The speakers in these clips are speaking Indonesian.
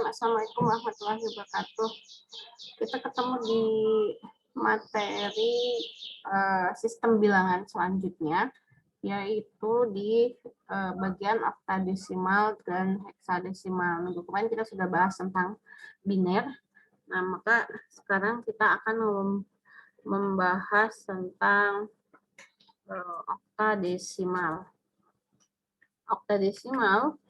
Assalamualaikum warahmatullahi wabarakatuh. Kita ketemu di materi sistem bilangan selanjutnya, yaitu di bagian oktadesimal dan heksadesimal. Minggu kemarin kita sudah bahas tentang biner. Nah, maka sekarang kita akan membahas tentang oktadesimal. Oktadesimal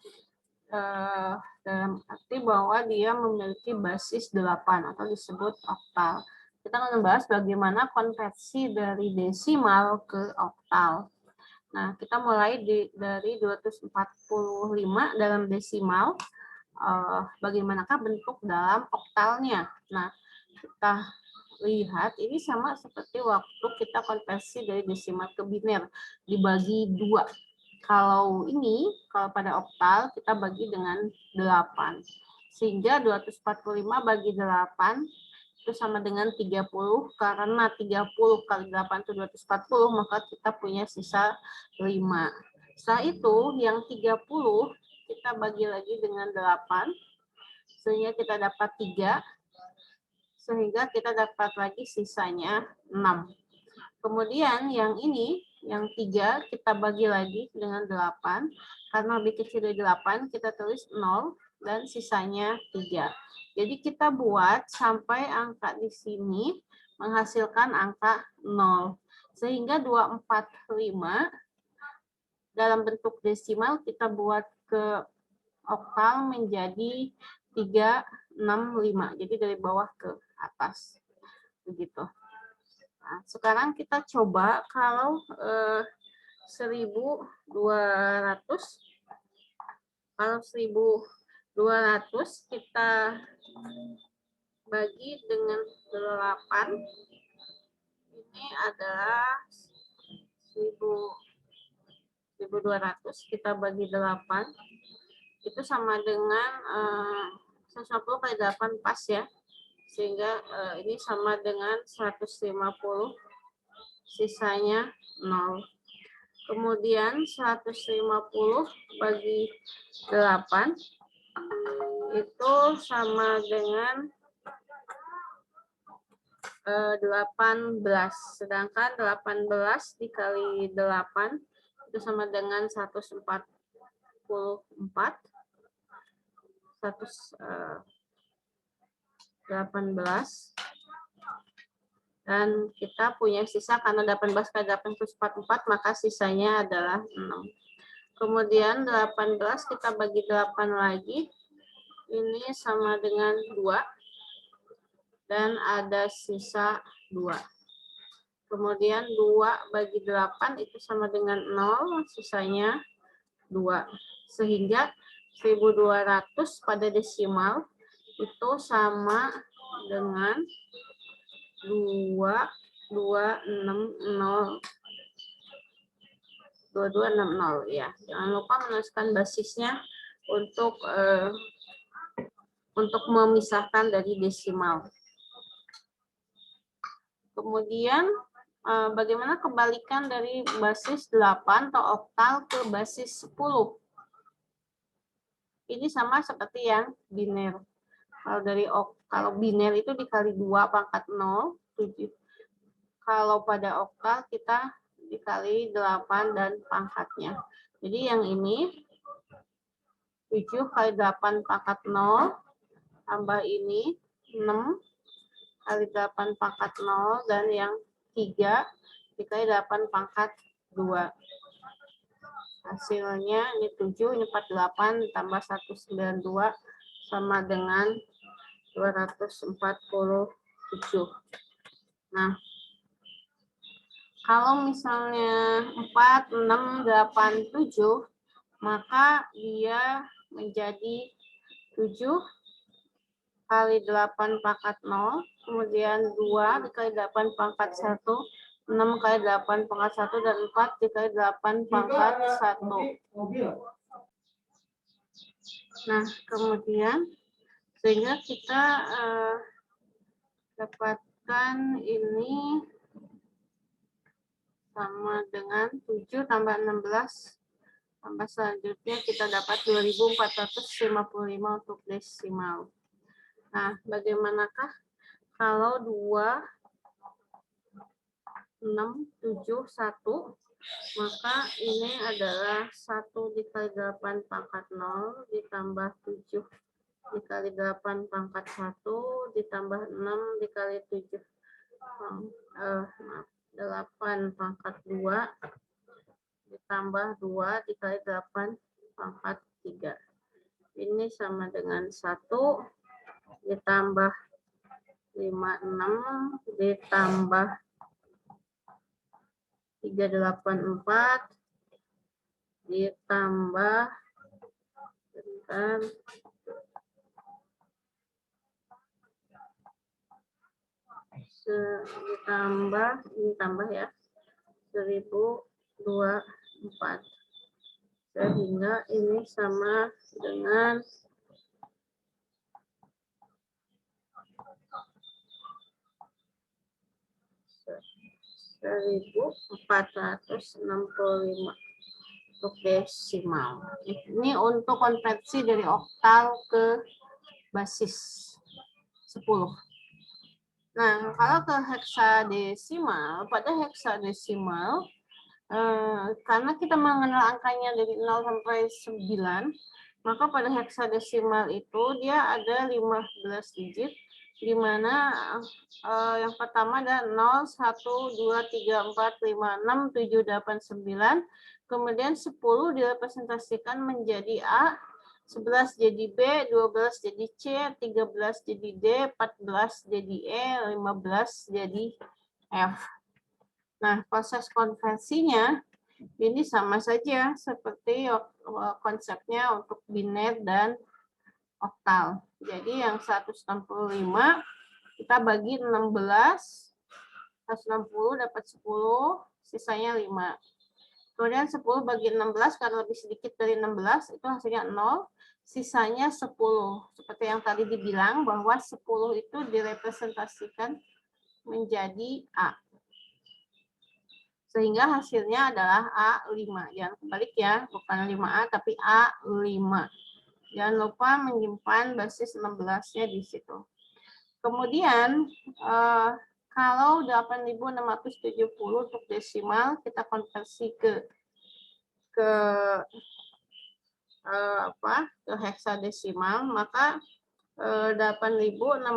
dalam arti bahwa dia memiliki basis 8 atau disebut oktal. Kita akan membahas bagaimana konversi dari desimal ke oktal. Nah, kita mulai dari 245 dalam desimal. Bagaimanakah bentuk dalam oktalnya? Nah, kita lihat ini sama seperti waktu kita konversi dari desimal ke biner, dibagi 2. Kalau pada oktal kita bagi dengan 8. Sehingga 245 bagi 8 itu sama dengan 30. Karena 30 kali 8 itu 240, maka kita punya sisa 5. Setelah itu yang 30 kita bagi lagi dengan 8. Sehingga kita dapat 3. Sehingga kita dapat lagi sisanya 6. Kemudian yang ini, yang 3 kita bagi lagi dengan 8. Karena lebih kecil dari 8, kita tulis 0 dan sisanya 3. Jadi kita buat sampai angka di sini menghasilkan angka 0. Sehingga 245 dalam bentuk desimal kita buat ke oktal menjadi 365. Jadi dari bawah ke atas. Begitu. Nah, sekarang kita coba kalau 1200, kalau 1200 kita bagi dengan 8, ini adalah 1200 kita bagi 8, itu sama dengan 150 kali 8 pas ya. Sehingga ini sama dengan 150, sisanya 0. Kemudian 150 bagi 8 itu sama dengan 18. Sedangkan 18 dikali 8 itu sama dengan 144. 18 dan kita punya sisa karena 18 kali 8 itu 44, maka sisanya adalah 6. Kemudian 18 kita bagi 8 lagi, ini sama dengan 2 dan ada sisa 2. Kemudian 2 bagi 8 itu sama dengan 0, sisanya 2. Sehingga 1200 pada desimal itu sama dengan 2260 ya. Jangan lupa menuliskan basisnya untuk memisahkan dari desimal. Kemudian bagaimana kebalikan dari basis 8 atau oktal ke basis 10? Ini sama seperti yang biner. Kalau biner itu dikali 2 pangkat 0, 7. Kalau pada oktal kita dikali 8 dan pangkatnya. Jadi yang ini 7 kali 8 pangkat 0 tambah ini 6 kali 8 pangkat 0 dan yang 3 dikali 8 pangkat 2. Hasilnya ini 7, ini 48 tambah 192 sama dengan 247. Nah, kalau misalnya 4, 6, 8, 7, maka dia menjadi 7 kali 8 pangkat 0, kemudian 2 dikali 8 pangkat 1, 6 kali 8 pangkat 1, dan 4 dikali 8 pangkat 1. Nah, kemudian sehingga kita dapatkan ini sama dengan 7 tambah 16 Tambah selanjutnya kita dapat 2455 untuk desimal. Nah, bagaimanakah kalau 2, 6, 7, 1, maka ini adalah 1 dikali 8 pangkat 0 ditambah 7 dikali 8 pangkat 1 ditambah 6 dikali 7 8 pangkat 2 ditambah 2 dikali 8 pangkat 3. Ini sama dengan 1 ditambah 56 ditambah 384 ditambah ditambah ya 1024, sehingga ini sama dengan 1465 untuk desimal. Ini untuk konversi dari oktal ke basis 10. Nah, kalau ke heksadesimal, pada heksadesimal, karena kita mengenal angkanya dari 0 sampai 9, maka pada heksadesimal itu dia ada 15 digit, di mana yang pertama ada 0, 1, 2, 3, 4, 5, 6, 7, 8, 9. Kemudian 10 direpresentasikan menjadi A, 11 jadi B, 12 jadi C, 13 jadi D, 14 jadi E, 15 jadi F. Nah, proses konversinya ini sama saja seperti konsepnya untuk biner dan oktal. Jadi yang 165 kita bagi 16, 160 dapat 10, sisanya 5. Kemudian 10 bagi 16 karena lebih sedikit dari 16 itu hasilnya 0, sisanya 10. Seperti yang tadi dibilang bahwa 10 itu direpresentasikan menjadi A. Sehingga hasilnya adalah A5. Jangan kebalik ya, bukan 5A tapi A5. Jangan lupa menyimpan basis 16-nya di situ. Kemudian kalau 8.670 untuk desimal kita konversi ke heksadesimal, maka 8.567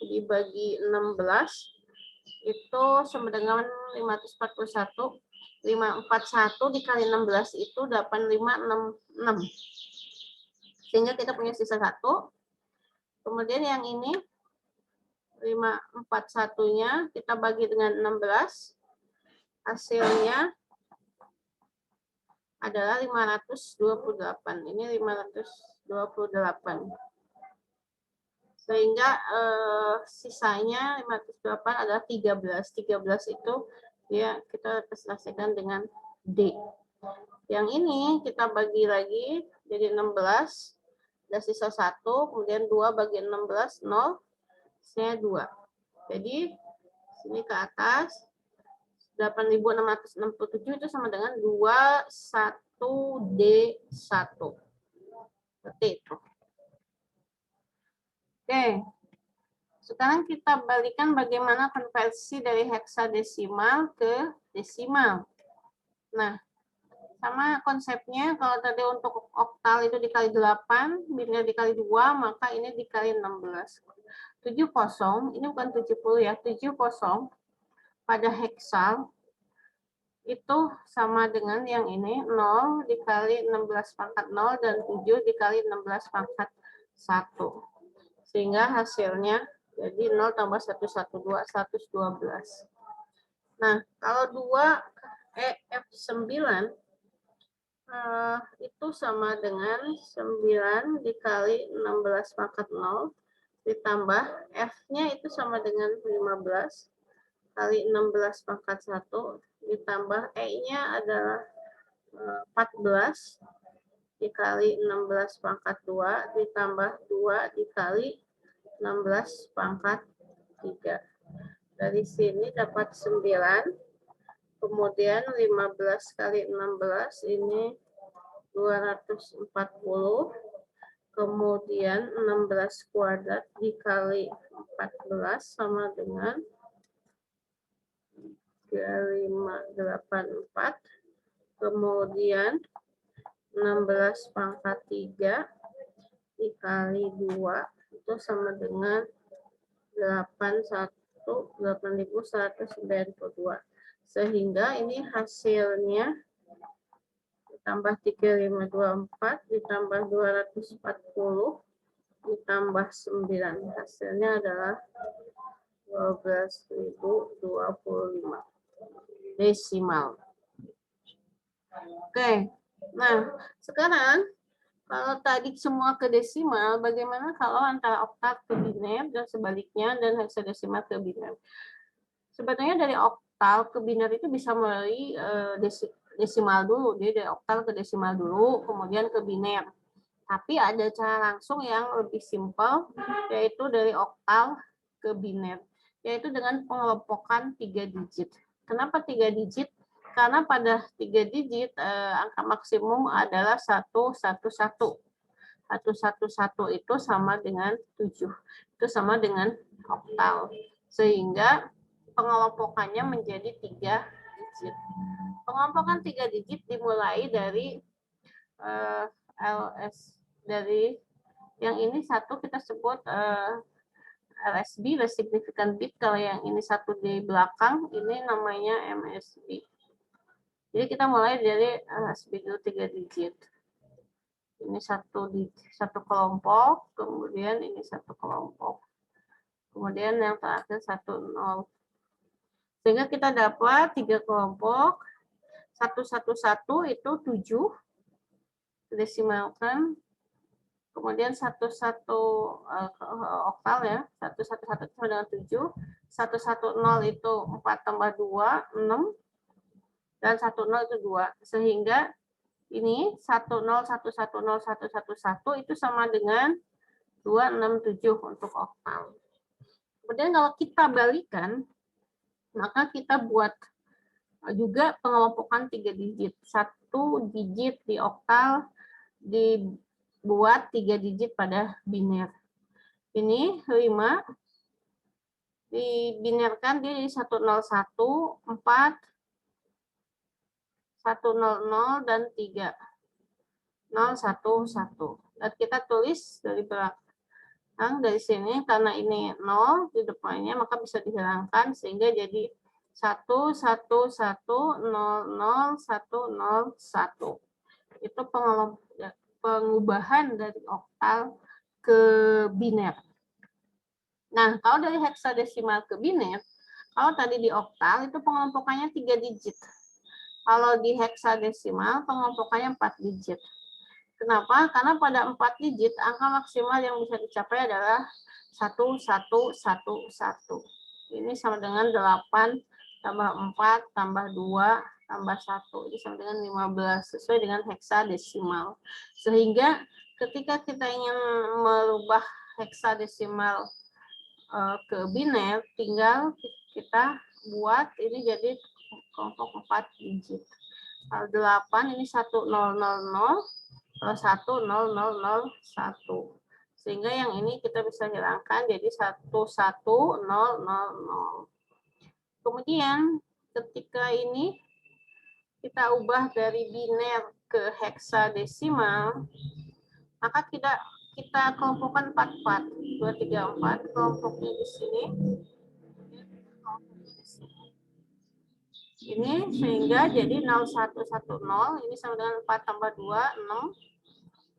dibagi 16 itu sama dengan 541. 541 dikali 16 itu 8566. Sehingga kita punya sisa 1. Kemudian yang ini 541-nya kita bagi dengan 16. Hasilnya adalah 528. Ini 528. Sehingga sisanya 508 adalah 13. 13 itu ya kita representasikan dengan D. Yang ini kita bagi lagi jadi 16. Ada sisa 1, kemudian 2 bagi 16, 0. Sisanya 2. Jadi sini ke atas 8.667 itu sama dengan 21D1. Seperti itu. Oke. Sekarang kita balikan bagaimana konversi dari heksadesimal ke desimal. Nah, sama konsepnya, kalau tadi untuk oktal itu dikali 8, biner dikali 2, maka ini dikali 16. 70, ini bukan 70 ya, 70 pada heksal itu sama dengan yang ini, 0 dikali 16 pangkat 0 dan 7 dikali 16 pangkat 1. Sehingga hasilnya jadi 0 tambah 112, 112. Nah, kalau 2F9 itu sama dengan 9 dikali 16 pangkat 0 ditambah F-nya itu sama dengan 15 kali 16 pangkat 1 ditambah E-nya adalah 14 dikali 16 pangkat 2 ditambah 2 dikali 16 pangkat 3. Dari sini dapat 9 kemudian 15 kali 16 ini 240, kemudian 16 kuadrat dikali 14 sama dengan 3584, kemudian 16 pangkat 3 dikali 2 itu sama dengan 8192, sehingga ini hasilnya ditambah 3524 ditambah 240 ditambah 9, hasilnya adalah 12.025 desimal. Oke, nah sekarang kalau tadi semua ke desimal, bagaimana kalau antara oktav ke biner dan sebaliknya, dan heksadesimal ke biner? Sebetulnya dari oktav ke biner itu bisa melalui desimal dulu, jadi dari oktav ke desimal dulu, kemudian ke biner. Tapi ada cara langsung yang lebih simpel, yaitu dari oktav ke biner, yaitu dengan pengelompokan 3 digit. Kenapa 3 digit? Karena pada 3 digit angka maksimum adalah 111. 111 itu sama dengan 7. Itu sama dengan oktal. Sehingga pengelompokannya menjadi 3 digit. Pengelompokan 3 digit dimulai dari LS, dari yang ini satu kita sebut LSB, less significant bit. Kalau yang ini satu di belakang, ini namanya MSB. Jadi kita mulai dari LSB dulu 3 digit. Ini satu kelompok, kemudian ini satu kelompok. Kemudian yang terakhir 10. Sehingga kita dapat 3 kelompok. 111 itu 7 desimalkan. Kemudian 11 oktal ya, 111 itu sama dengan 7. 110 itu 4 tambah 2, 6. Dan 10 itu 2. Sehingga ini 1011011 itu sama dengan 267 untuk oktal. Kemudian kalau kita balikan, maka kita buat juga pengelompokan 3 digit. 1 digit di oktal dibuat 3 digit pada biner. Ini 5 dibinerkan dia jadi 101, 4, 100 dan 3. 011. Dan kita tulis dari belakang dari sini, karena ini 0 di depannya maka bisa dihilangkan sehingga jadi 111000101. Itu pengubahan dari oktal ke biner. Nah, kalau dari heksadesimal ke biner, kalau tadi di oktal itu pengelompokannya 3 digit. Kalau di heksadesimal pengelompokannya 4 digit. Kenapa? Karena pada 4 digit, angka maksimal yang bisa dicapai adalah 1111. Ini sama dengan 8 tambah 4 tambah 2 tambah 1. Ini sama dengan 15, sesuai dengan heksadesimal. Sehingga ketika kita ingin merubah heksadesimal ke biner, tinggal kita buat ini jadi kelompok 4 digit. 8 ini 1000, 1001. Sehingga yang ini kita bisa hilangkan jadi 11000. Kemudian ketika ini kita ubah dari biner ke heksadesimal, maka kita kelompokkan 4, 2, 3, 4, kelompoknya di sini. Ini sehingga jadi 0110, ini sama dengan 4 tambah 2, 6.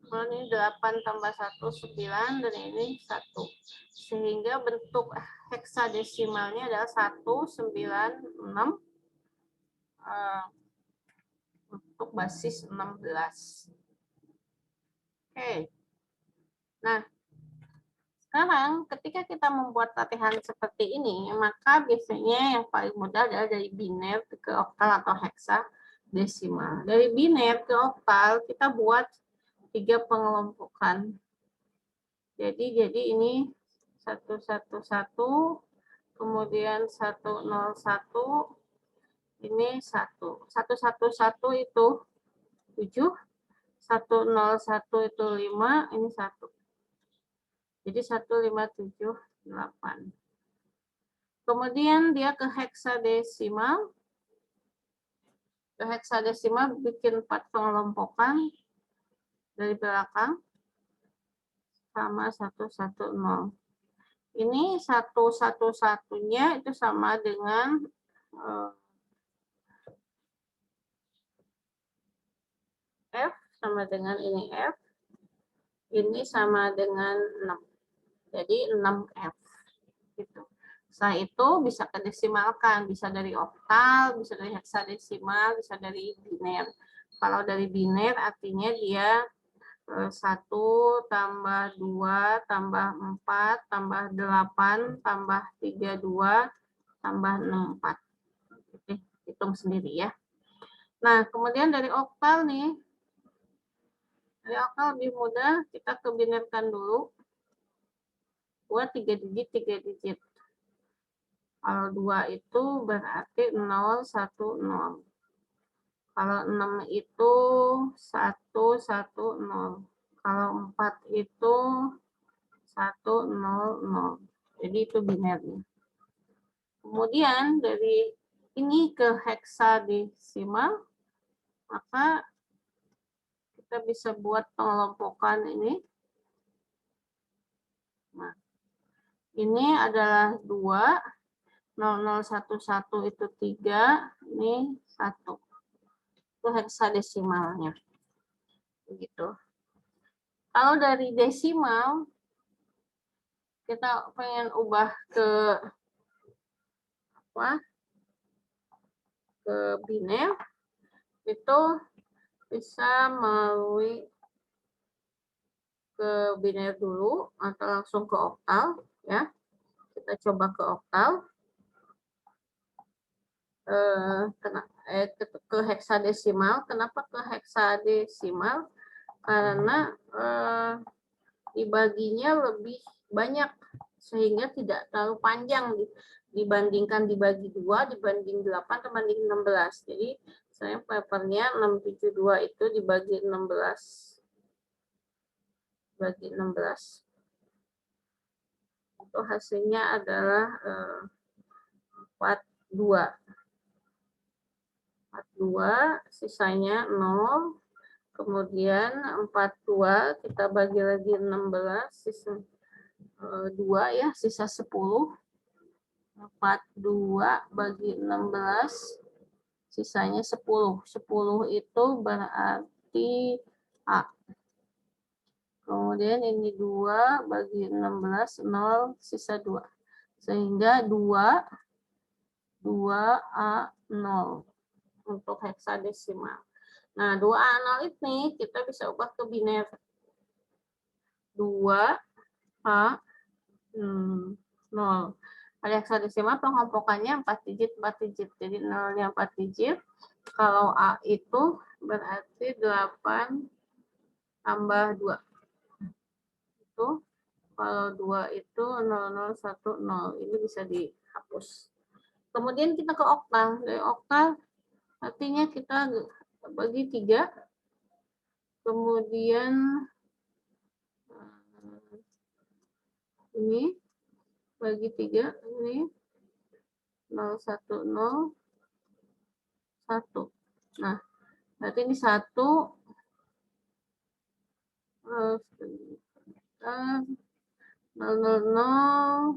Kemudian ini 8 tambah 1, 9, dan ini 1. Sehingga bentuk heksadesimalnya adalah 196 untuk basis 16. Oke. Nah, sekarang ketika kita membuat latihan seperti ini, maka biasanya yang paling mudah adalah dari biner ke oktal atau heksadesimal. Dari biner ke oktal kita buat 3 pengelompokan. Jadi ini 111, kemudian 101, ini 1. 111 itu 7. 101 itu 5, ini 1. Jadi 1578. Kemudian dia ke heksadesimal. Ke heksadesimal bikin 4 pengelompokan dari belakang sama 110. Ini 111-nya itu sama dengan F, sama dengan ini F. Ini sama dengan 6. Jadi 6F. Gitu. Setelah itu bisa ke desimalkan, bisa dari oktal, bisa dari heksadesimal, bisa dari biner. Kalau dari biner artinya dia 1 tambah 2 tambah 4 tambah 8 tambah 32 tambah 64. Oke, hitung sendiri ya. Nah, kemudian dari oktal nih. Dari oktal lebih mudah, kita ke binerkan dulu. 2 3 digit, 3 digit. Kalau 2 itu berarti 0, 1, 0. Kalau 6 itu 1, 1, 0. Kalau 4 itu 1, 0, 0. Jadi itu binernya. Kemudian dari ini ke heksadesimal, maka kita bisa buat pengelompokan ini. Nah, ini adalah 2. 0011 itu 3, ini 1. Itu heksadesimalnya. Begitu. Kalau dari desimal, kita pengen ubah ke apa? Ke biner, itu bisa melalui ke biner dulu atau langsung ke oktal ya. Kita coba ke oktal. Ke heksadesimal. Kenapa ke heksadesimal? Karena dibaginya lebih banyak sehingga tidak terlalu panjang dibandingkan dibagi 2 dibanding 8 dibanding 16. Jadi saya papernya 672 itu dibagi 16. Bagi 16. Itu hasilnya adalah 42. 42, sisanya 0. Kemudian 42 kita bagi lagi 16, sisa 2 ya, sisa 10. 42 bagi 16, sisanya 10. 10 itu berarti A. Kemudian ini 2 bagi 16, 0, sisa 2. Sehingga 2A 0 untuk heksadesimal. Nah, 2A 0 ini kita bisa ubah ke biner. 2A 0. Pada heksadesimal pengelompokannya 4 digit, 4 digit. Jadi 0-nya 4 digit. Kalau A itu berarti 8 tambah 2. Itu kalau 2 itu 0010. Ini bisa dihapus. Kemudian kita ke oktal. Dari oktal artinya kita bagi 3. Kemudian ini bagi 3, ini 010 1. Nah, berarti ini 1 000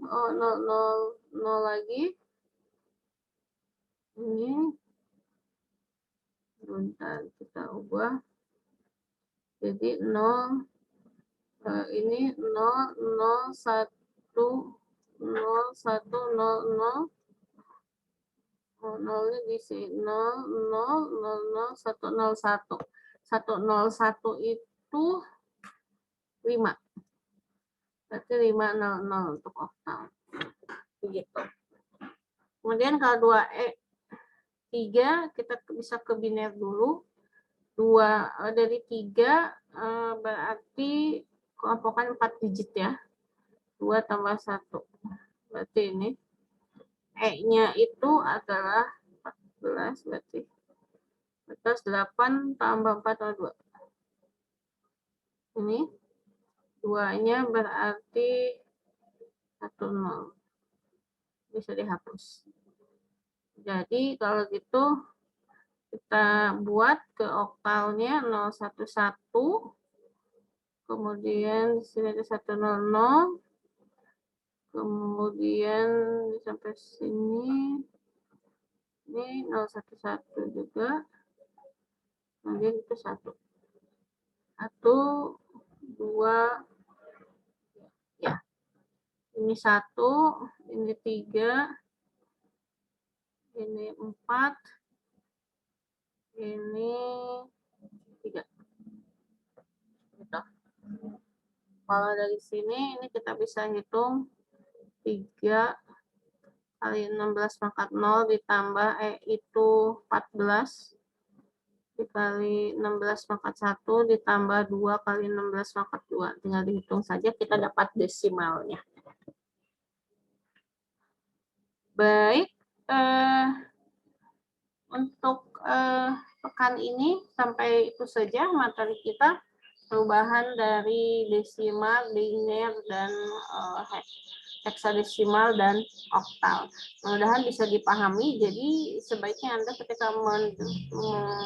000 lagi. Ini bentar kita ubah. Jadi 0 ini 001 0100 nolnya di sini 101. 101 itu 5. Berarti 500 untuk oktal. Begitu. Kemudian kalau 2E 3 kita bisa ke biner dulu. 2 dari 3 berarti kelompokan 4 digit ya. 2 tambah 1. Berarti ini E-nya itu adalah 14 berarti 8 tambah 4 tambah 2. Ini 2-nya berarti 10. Bisa dihapus. Jadi kalau gitu kita buat ke oktalnya 011, kemudian di sini ada 100, kemudian sampai sini ini 011 juga, kemudian itu 1, 2, ya ini 1, ini 3, ini 4, ini 3 gitu. Kalau dari sini ini kita bisa hitung 3 kali 16 pangkat 0 ditambah itu 14 dikali 16 pangkat 1 ditambah 2 kali 16 pangkat 2. Tinggal dihitung saja, kita dapat desimalnya. Baik, untuk pekan ini sampai itu saja materi kita, perubahan dari desimal, linear, dan heksadesimal dan oktal. Mudah-mudahan bisa dipahami. Jadi sebaiknya Anda ketika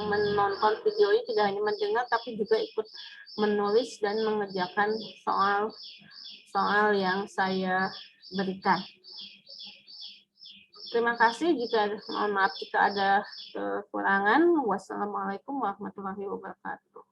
menonton video ini tidak hanya mendengar, tapi juga ikut menulis dan mengerjakan soal yang saya berikan. Terima kasih. Mohon maaf jika ada kekurangan. Wassalamualaikum warahmatullahi wabarakatuh.